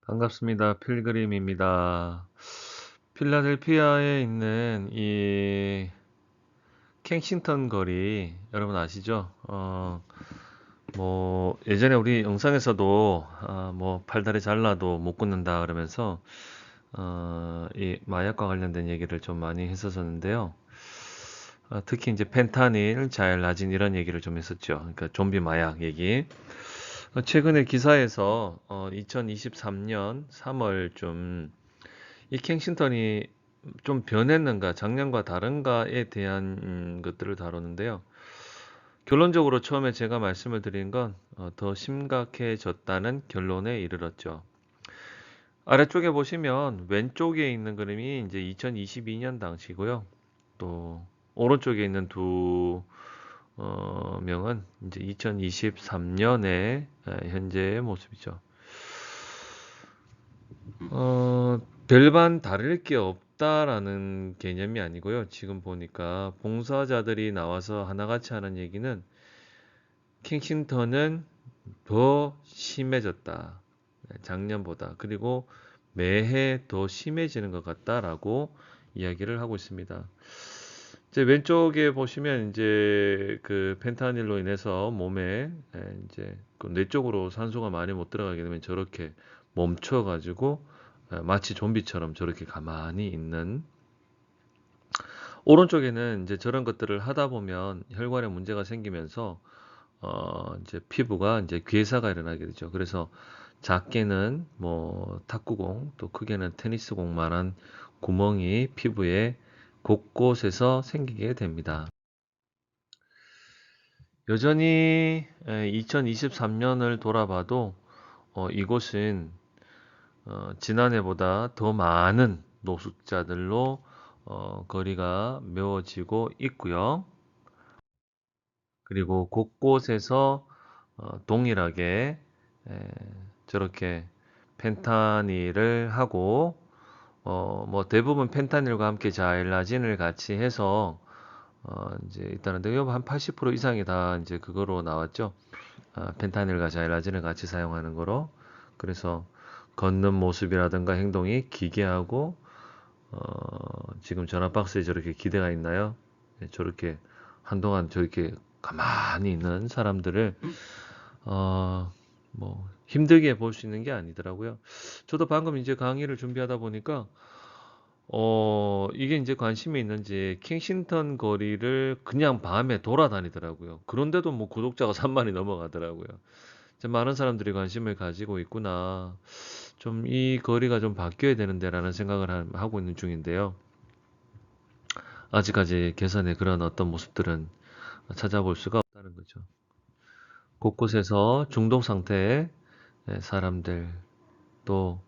반갑습니다. 필그림입니다. 필라델피아에 있는 이 켄싱턴 거리 여러분 아시죠? 뭐 예전에 우리 영상에서도 뭐 팔다리 잘라도 못 걷는다 그러면서 이 마약과 관련된 얘기를 좀 많이 했었는데요. 특히 이제 펜타닐, 자일라진 이런 얘기를 좀 했었죠. 그러니까 좀비 마약 얘기. 최근에 기사에서 2023년 3월쯤 이 켄싱턴이 좀 변했는가, 작년과 다른가에 대한 것들을 다루는데요. 결론적으로 처음에 제가 말씀을 드린 건 더 심각해졌다는 결론에 이르렀죠. 아래쪽에 보시면 왼쪽에 있는 그림이 이제 2022년 당시고요. 또 오른쪽에 있는 두 명은 이제 2023년의 현재의 모습이죠. 별반 다를 게 없다라는 개념이 아니고요. 지금 보니까 봉사자들이 나와서 하나같이 하는 얘기는 킹싱턴은 더 심해졌다. 작년보다. 그리고 매해 더 심해지는 것 같다라고 이야기를 하고 있습니다. 이제 왼쪽에 보시면 이제 그 펜타닐로 인해서 몸에 이제 그 뇌 쪽으로 산소가 많이 못 들어가게 되면 저렇게 멈춰가지고 마치 좀비처럼 저렇게 가만히 있는, 오른쪽에는 이제 저런 것들을 하다 보면 혈관에 문제가 생기면서 이제 피부가 이제 괴사가 일어나게 되죠. 그래서 작게는 뭐 탁구공, 또 크게는 테니스공만한 구멍이 피부에 곳곳에서 생기게 됩니다. 여전히 2023년을 돌아봐도 이곳은 지난해보다 더 많은 노숙자들로 거리가 메워지고 있고요. 그리고 곳곳에서 동일하게 에, 저렇게 펜타닐을 하고 뭐 대부분 펜타닐과 함께 자일라진을 같이 해서 이제 있다는데 한 80% 이상이 다 이제 그거로 나왔죠. 펜타닐과 자일라진을 같이 사용하는 거로. 그래서 걷는 모습이라든가 행동이 기괴하고 지금 전화 박스에 저렇게 기대가 있나요? 네, 저렇게 한동안 저렇게 가만히 있는 사람들을 어, 뭐 힘들게 볼 수 있는 게 아니더라고요. 저도 방금 이제 강의를 준비하다 보니까 이게 이제 관심이 있는지 킹싱턴 거리를 그냥 밤에 돌아다니더라고요. 그런데도 뭐 구독자가 3만이 넘어가더라고요. 이제 많은 사람들이 관심을 가지고 있구나. 좀 이 거리가 좀 바뀌어야 되는데라는 생각을 하고 있는 중인데요. 아직까지 개선의 그런 어떤 모습들은 찾아볼 수가 없다는 거죠. 곳곳에서 중독 상태의 사람들, 또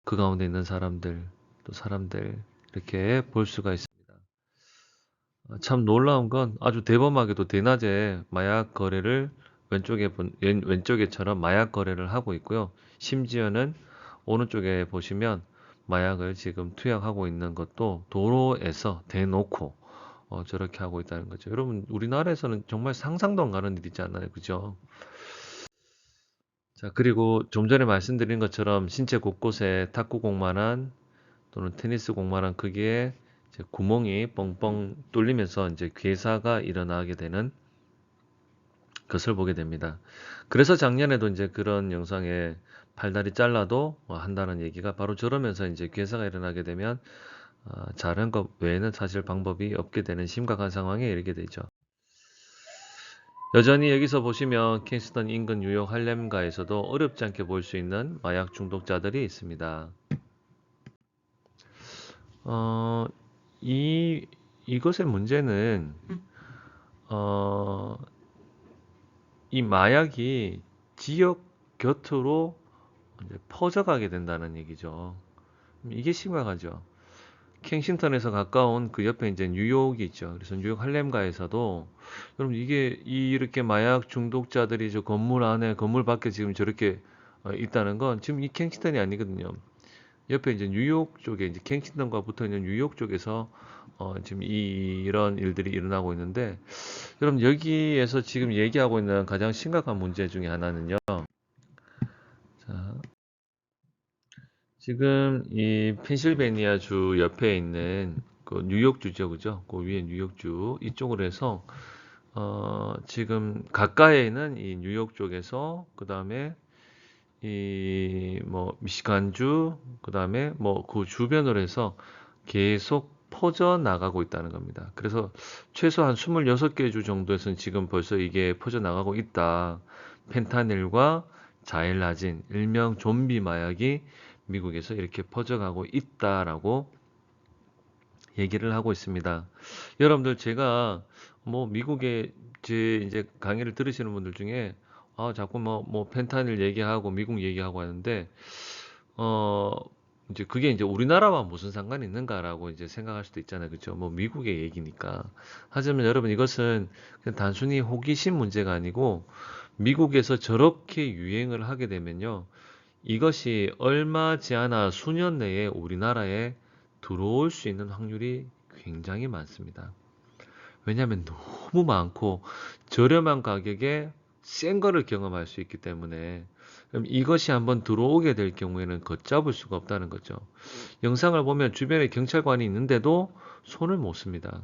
그 가운데 있는 사람들, 또 사람들 이렇게 볼 수가 있습니다. 참 놀라운 건 아주 대범하게도 대낮에 마약 거래를 왼쪽에처럼 마약 거래를 하고 있고요. 심지어는 오른쪽에 보시면 마약을 지금 투약하고 있는 것도 도로에서 대놓고 저렇게 하고 있다는 거죠. 여러분, 우리나라에서는 정말 상상도 안 가는 일이지 않나요? 그죠? 자, 그리고 좀 전에 말씀드린 것처럼 신체 곳곳에 탁구공만한 또는 테니스공만한 크기의 이제 구멍이 뻥뻥 뚫리면서 이제 괴사가 일어나게 되는 것을 보게 됩니다. 그래서 작년에도 이제 그런 영상에 팔다리 잘라도 한다는 얘기가 바로 저러면서 이제 괴사가 일어나게 되면 자른 것 외에는 사실 방법이 없게 되는 심각한 상황에 이르게 되죠. 여전히 여기서 보시면 킹스턴 인근 뉴욕 할렘가에서도 어렵지 않게 볼 수 있는 마약 중독자들이 있습니다. 어, 이, 이것의 문제는, 어, 이 마약이 지역 곁으로 이제 퍼져가게 된다는 얘기죠. 이게 심각하죠. 켄싱턴에서 가까운 그 옆에 이제 뉴욕이 있죠. 그래서 뉴욕 할렘가에서도 여러분 이게 이렇게 마약 중독자들이 저 건물 안에 건물 밖에 지금 저렇게 있다는 건 지금 이 켄싱턴이 아니거든요. 옆에 이제 뉴욕 쪽에 이제 켄싱턴과 붙어 있는 뉴욕 쪽에서 지금 이런 일들이 일어나고 있는데 여러분 여기에서 지금 얘기하고 있는 가장 심각한 문제 중에 하나는요. 자, 지금 이 펜실베니아주 옆에 있는 그 뉴욕주죠, 그죠? 그 위에 뉴욕주 이쪽으로 해서 지금 가까이에는 이 뉴욕 쪽에서 그 다음에 이 뭐 미시간주 그 다음에 뭐 그 주변으로 해서 계속 퍼져 나가고 있다는 겁니다. 그래서 최소한 26개 주 정도에서는 지금 벌써 이게 퍼져 나가고 있다. 펜타닐과 자일라진, 일명 좀비 마약이 미국에서 이렇게 퍼져가고 있다라고 얘기를 하고 있습니다. 여러분들 제가 뭐 미국에 제 이제 강의를 들으시는 분들 중에 자꾸 뭐 펜타닐 얘기하고 미국 얘기하고 하는데 어 이제 그게 이제 우리나라와 무슨 상관이 있는가라고 이제 생각할 수도 있잖아요. 그렇죠? 뭐 미국의 얘기니까. 하지만 여러분 이것은 그냥 단순히 호기심 문제가 아니고 미국에서 저렇게 유행을 하게 되면요. 이것이 얼마 지않아 수년 내에 우리나라에 들어올 수 있는 확률이 굉장히 많습니다. 왜냐하면 너무 많고 저렴한 가격에 센 거를 경험할 수 있기 때문에 그럼 이것이 한번 들어오게 될 경우에는 걷잡을 수가 없다는 거죠. 영상을 보면 주변에 경찰관이 있는데도 손을 못 씁니다.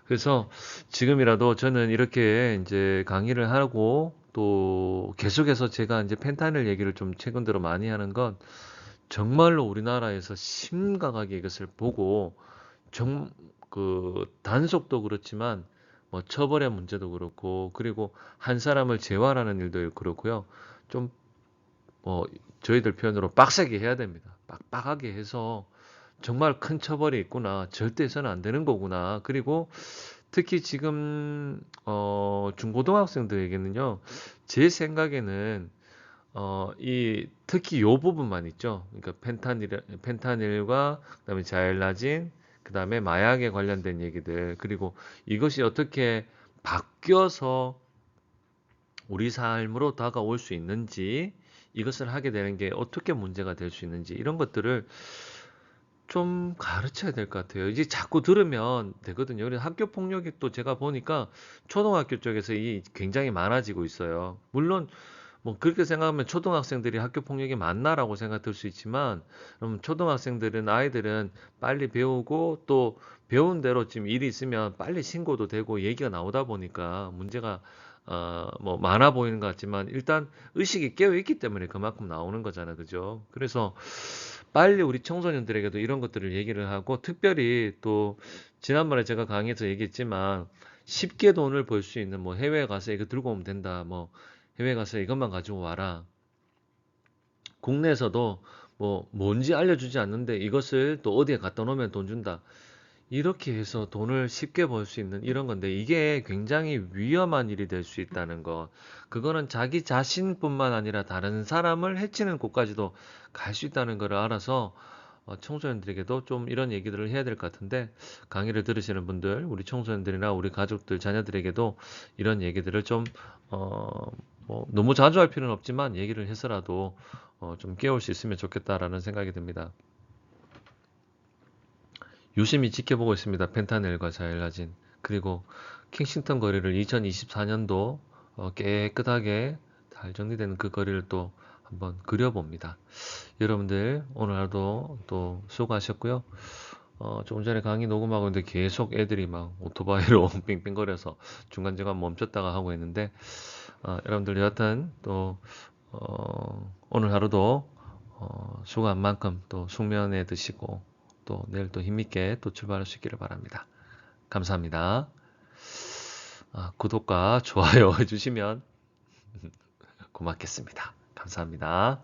그래서 지금이라도 저는 이렇게 이제 강의를 하고 또 계속해서 제가 이제 펜타닐 얘기를 좀 최근 들어 많이 하는 건 정말로 우리나라에서 심각하게 이것을 보고 그 단속도 그렇지만 뭐 처벌의 문제도 그렇고 그리고 한 사람을 재활하는 일도 그렇고요. 좀 뭐 저희들 표현으로 빡세게 해야 됩니다. 빡빡하게 해서 정말 큰 처벌이 있구나. 절대 해서는 안 되는 거구나. 그리고 특히 지금 중고등학생들에게는요. 제 생각에는 이 특히 요 부분만 있죠. 그러니까 펜타닐과 그다음에 자일라진, 그다음에 마약에 관련된 얘기들, 그리고 이것이 어떻게 바뀌어서 우리 삶으로 다가올 수 있는지, 이것을 하게 되는 게 어떻게 문제가 될 수 있는지 이런 것들을 좀 가르쳐야 될 것 같아요. 이제 자꾸 들으면 되거든요. 그래서 학교 폭력이 또 제가 보니까 초등학교 쪽에서 이 굉장히 많아지고 있어요. 물론 뭐 그렇게 생각하면 초등학생들이 학교 폭력이 많나라고 생각될 수 있지만, 그럼 초등학생들은 아이들은 빨리 배우고 또 배운 대로 지금 일이 있으면 빨리 신고도 되고 얘기가 나오다 보니까 문제가 뭐 많아 보이는 것 같지만 일단 의식이 깨어 있기 때문에 그만큼 나오는 거잖아, 그죠? 그래서 빨리 우리 청소년들에게도 이런 것들을 얘기를 하고, 특별히 또 지난번에 제가 강의에서 얘기했지만 쉽게 돈을 벌 수 있는 뭐 해외에 가서 이거 들고 오면 된다, 뭐 해외 가서 이것만 가지고 와라. 국내에서도 뭐 뭔지 알려주지 않는데 이것을 또 어디에 갖다 놓으면 돈 준다. 이렇게 해서 돈을 쉽게 벌 수 있는 이런 건데 이게 굉장히 위험한 일이 될 수 있다는 거. 그거는 자기 자신뿐만 아니라 다른 사람을 해치는 곳까지도 갈 수 있다는 걸 알아서 청소년들에게도 좀 이런 얘기들을 해야 될 것 같은데, 강의를 들으시는 분들, 우리 청소년들이나 우리 가족들, 자녀들에게도 이런 얘기들을 좀 뭐 너무 자주 할 필요는 없지만 얘기를 해서라도 좀 깨울 수 있으면 좋겠다라는 생각이 듭니다. 유심히 지켜보고 있습니다. 펜타닐과 자일라진. 그리고 킹싱턴 거리를 2024년도 깨끗하게 잘 정리되는 그 거리를 또 한번 그려봅니다. 여러분들 오늘 하루도 또 수고하셨고요. 조금 전에 강의 녹음하고 있는데 계속 애들이 막 오토바이로 빙빙거려서 중간중간 멈췄다가 하고 있는데, 여러분들 여하튼 또 오늘 하루도 수고한 만큼 또 숙면에 드시고 또 내일 또 힘있게 또 출발할 수 있기를 바랍니다. 감사합니다. 구독과 좋아요 해주시면 고맙겠습니다. 감사합니다.